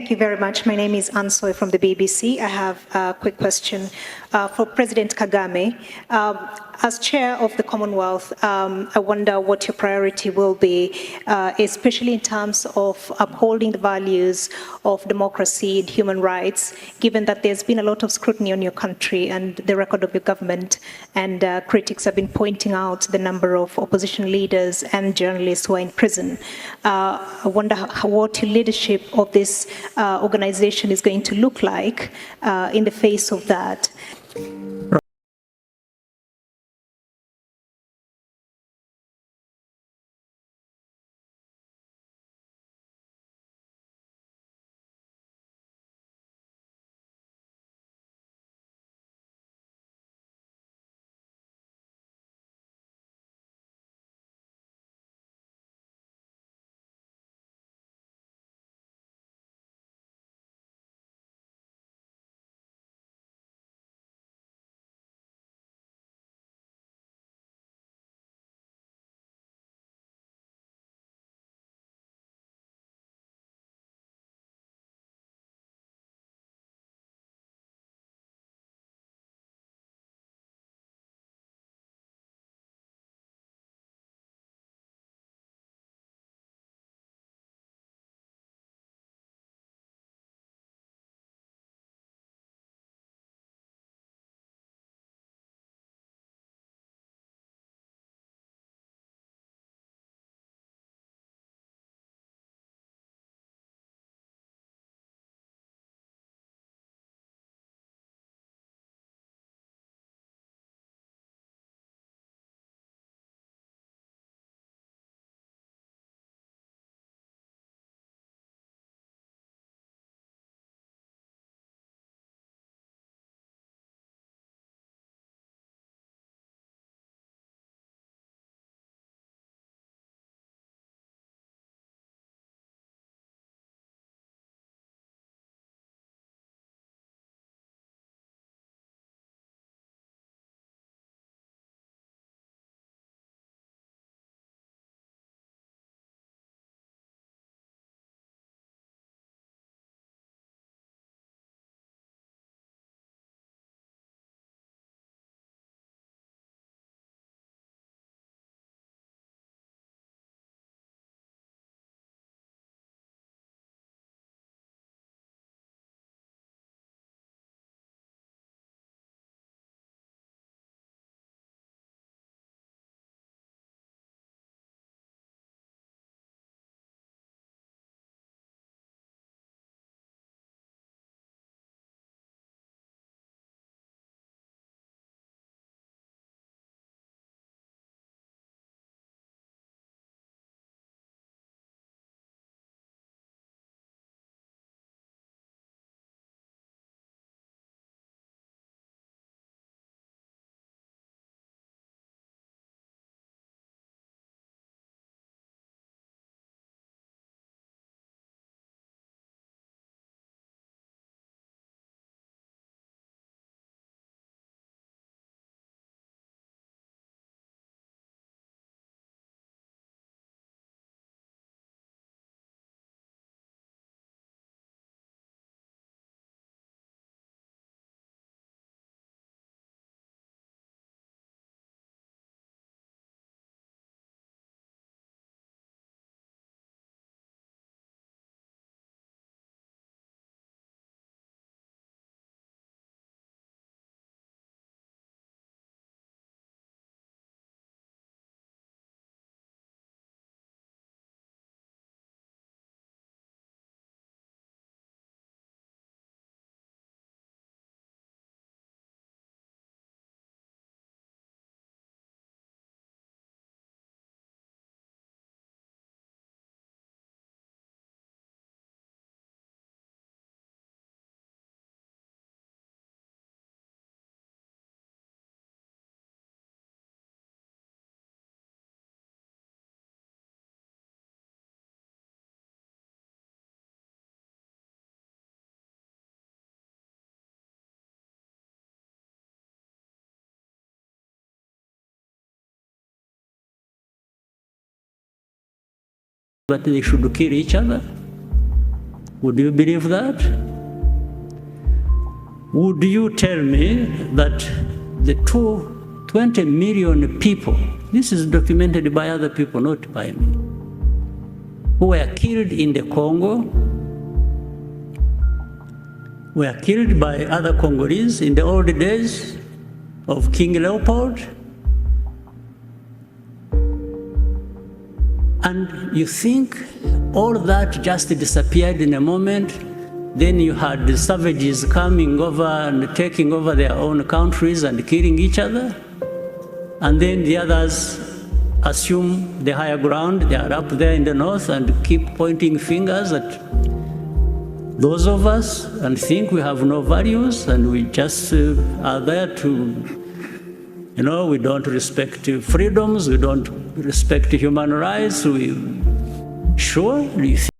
Thank you very much. My name is Ansoy from the BBC. I have a quick question for President Kagame. As chair of the Commonwealth, I wonder what your priority will be, especially in terms of upholding the values of democracy and human rights, given that there's been a lot of scrutiny on your country and the record of your government, and critics have been pointing out the number of opposition leaders and journalists who are in prison. I wonder what your leadership of this organization is going to look like in the face of that. But they should kill each other. Would you believe that? Would you tell me that the 20 million people, this is documented by other people, not by me, who were killed in the Congo, were killed by other Congolese in the old days of King Leopold? And you think all that just disappeared in a moment? Then you had the savages coming over and taking over their own countries and killing each other? And then the others assume the higher ground, they are up there in the north and keep pointing fingers at those of us and think we have no values and we just are there to, we don't respect freedoms, we don't respect human rights. Sure? Do you think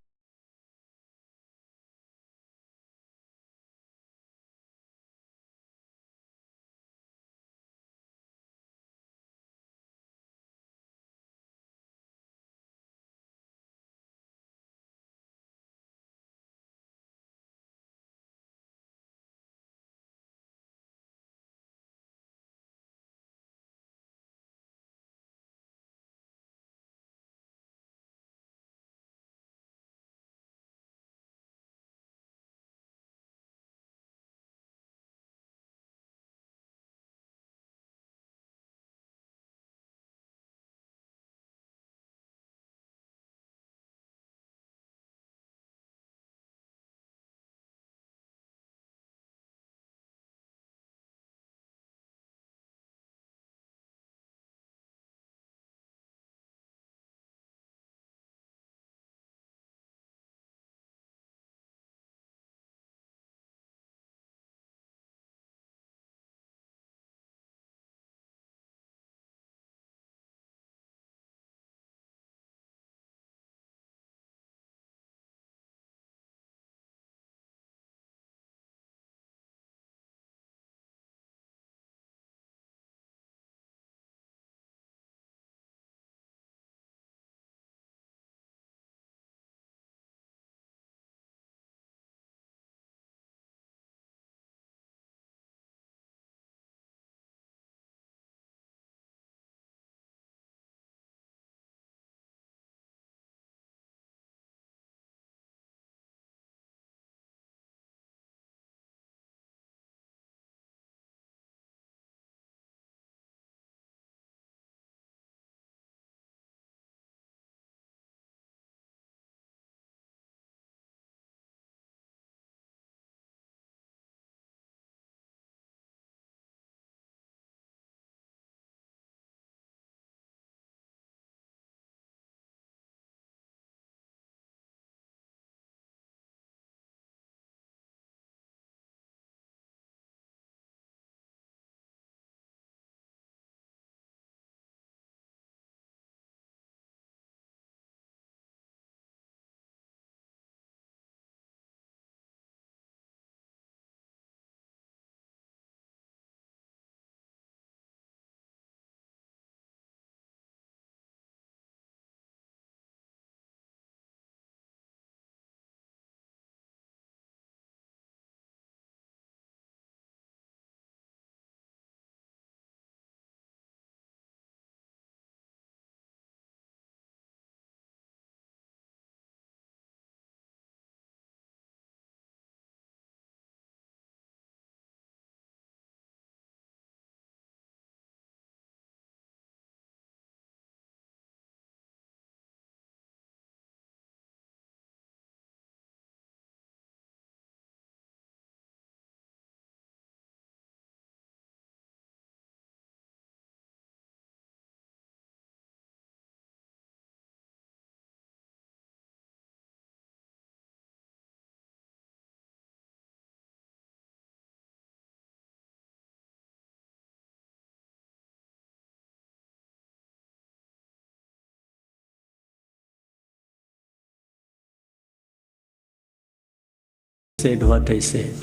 said what I said?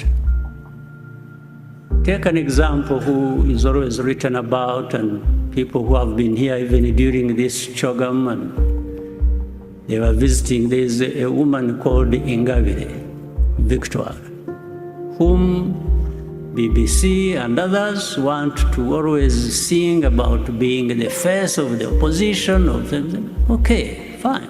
Take an example who is always written about, and people who have been here even during this CHOGM, and they were visiting. There's a woman called Ingabire. victor, whom BBC and others want to always sing about being the face of the opposition. Okay, fine.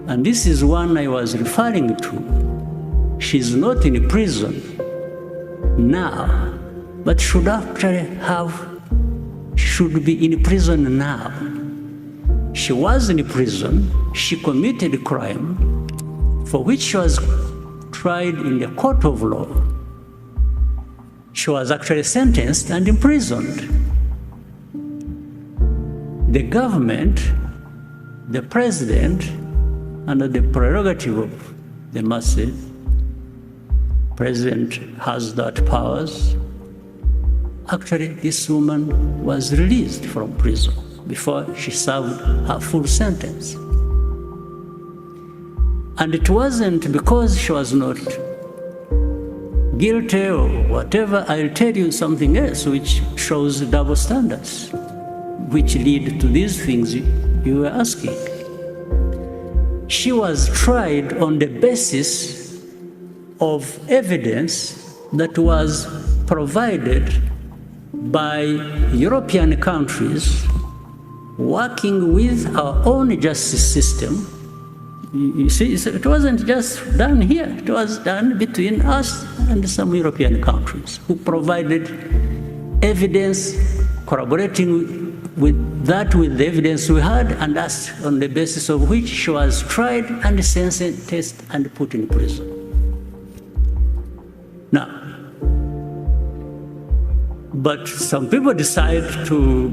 And this is one I was referring to. She's not in prison now, but should be in prison now. She was in prison. She committed a crime for which she was tried in the court of law. She was actually sentenced and imprisoned. The government, the president, under the prerogative of the masses, president has that powers. Actually, this woman was released from prison before she served her full sentence. And it wasn't because she was not guilty or whatever. I'll tell you something else which shows double standards, which lead to these things you were asking. She was tried on the basis of evidence that was provided by European countries working with our own justice system. You see, it wasn't just done here. It was done between us and some European countries who provided evidence, corroborating with the evidence we had, and that's on the basis of which she was tried and sentenced and put in prison. Now, but some people decide to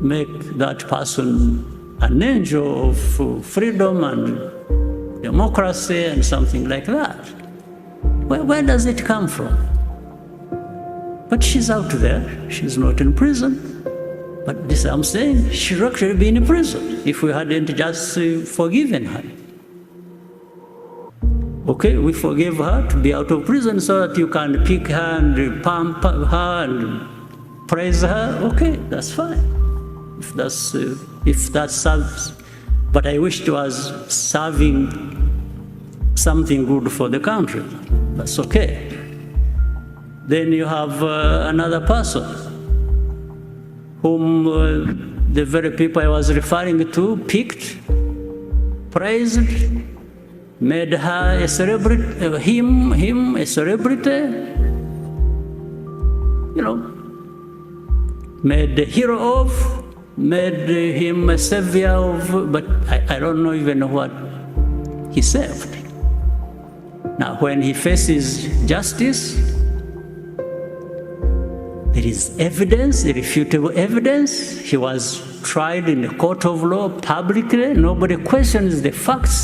make that person an angel of freedom and democracy and something like that. Where does it come from? But she's out there. She's not in prison. But this, I'm saying, she should actually be in prison if we hadn't just forgiven her. Okay, we forgave her to be out of prison so that you can pick her and pump her and praise her. Okay, that's fine. If that serves, but I wish it was serving something good for the country. That's okay. Then you have another person whom the very people I was referring to picked, praised, made her a celebrity, him a celebrity, made a hero of, made him a savior of, but I don't know even what he saved. Now, when he faces justice, there is evidence, irrefutable evidence. He was tried in the court of law publicly. Nobody questions the facts.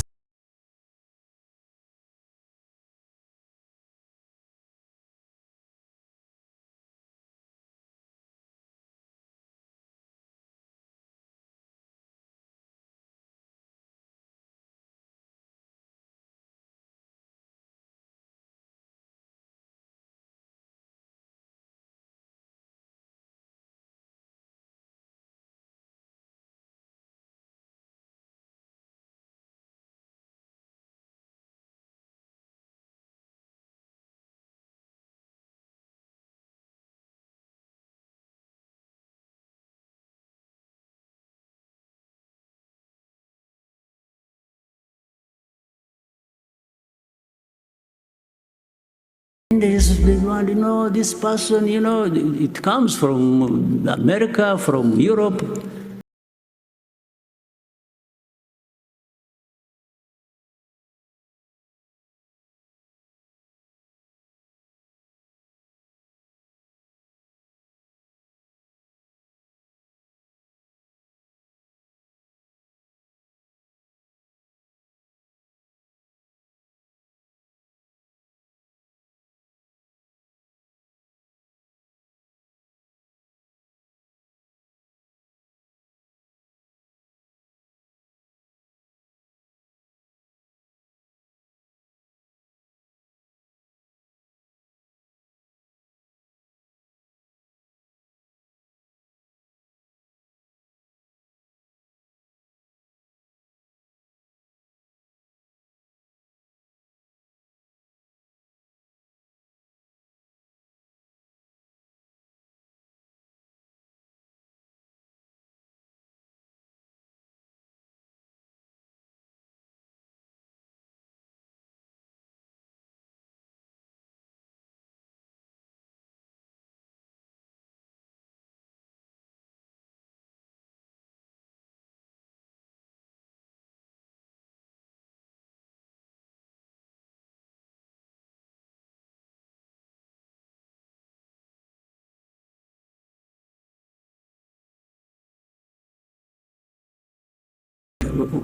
This person, it comes from America, from Europe.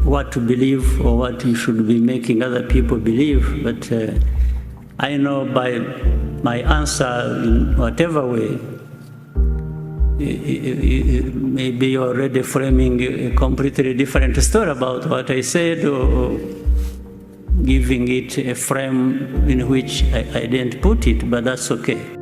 what to believe or what you should be making other people believe, but I know by my answer in whatever way, maybe you're already framing a completely different story about what I said, or giving it a frame in which I didn't put it, but that's okay.